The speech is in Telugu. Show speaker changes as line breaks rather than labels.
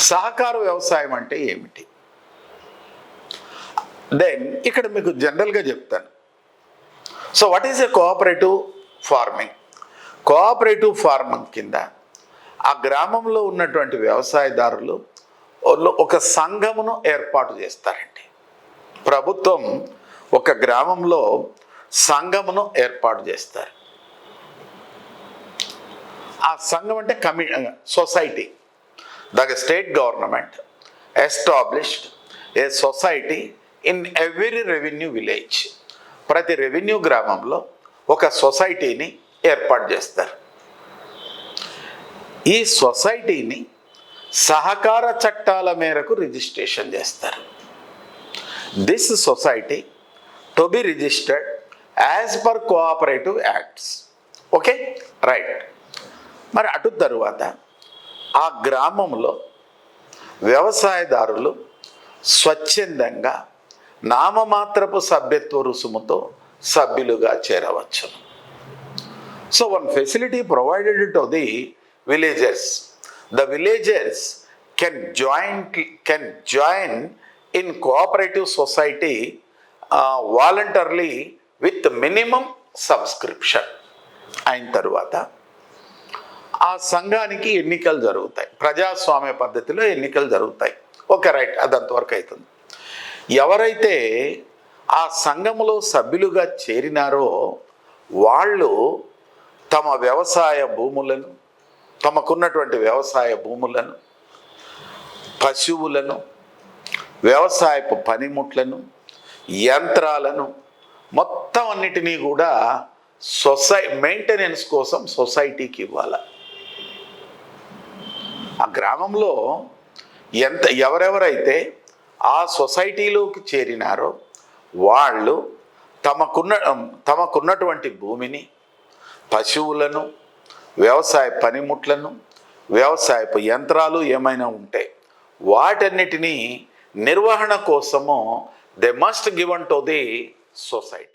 సహకార వ్యవసాయం అంటే ఏమిటి? దెన్ ఇక్కడ మీకు జనరల్గా చెప్తాను. So what is a cooperative farming? Cooperative farming కింద ఆ గ్రామంలో ఉన్నటువంటి వ్యవసాయదారులు ఒక సంఘమును ఏర్పాటు చేస్తారండి. ప్రభుత్వం ఒక గ్రామంలో సంఘమును ఏర్పాటు చేస్తారు. ఆ సంఘం అంటే society. The state government established A society in every revenue village. ప్రతి రెవెన్యూ గ్రామంలో ఒక సొసైటీని ఏర్పాటు చేస్తారు. ఈ సొసైటీని సహకార చట్టాల మేరకు రిజిస్ట్రేషన్ చేస్తారు. This society to be registered as per cooperative acts. Okay, right. మరి అటు తరువాత ఆ గ్రామంలో వ్యవసాయదారులు స్వచ్ఛందంగా నామమాత్రపు సభ్యత్వ రుసుముతో సభ్యులుగా చేరవచ్చు. So one facility provided to the villagers. The villagers can join in cooperative society voluntarily with minimum subscription. అయిన తర్వాత ఆ సంఘానికి ఎన్నికలు జరుగుతాయి. ప్రజాస్వామ్య పద్ధతిలో ఎన్నికలు జరుగుతాయి. ఓకే, రైట్, అదంతవరకు అవుతుంది. ఎవరైతే ఆ సంఘములో సభ్యులుగా చేరినారో వాళ్ళు తమ వ్యవసాయ భూములను, తమకున్నటువంటి వ్యవసాయ భూములను, పశువులను, వ్యవసాయపు పనిముట్లను, యంత్రాలను మొత్తం అన్నిటినీ కూడా మెయింటెనెన్స్ కోసం సొసైటీకి ఇవ్వాలి. ఆ గ్రామంలో ఎవరెవరైతే ఆ సొసైటీలోకి చేరినారో వాళ్ళు తమకున్నటువంటి భూమిని, పశువులను, వ్యవసాయ పనిముట్లను, వ్యవసాయపు యంత్రాలు ఏమైనా ఉంటే వాటన్నిటినీ నిర్వహణ కోసము they must given to the society.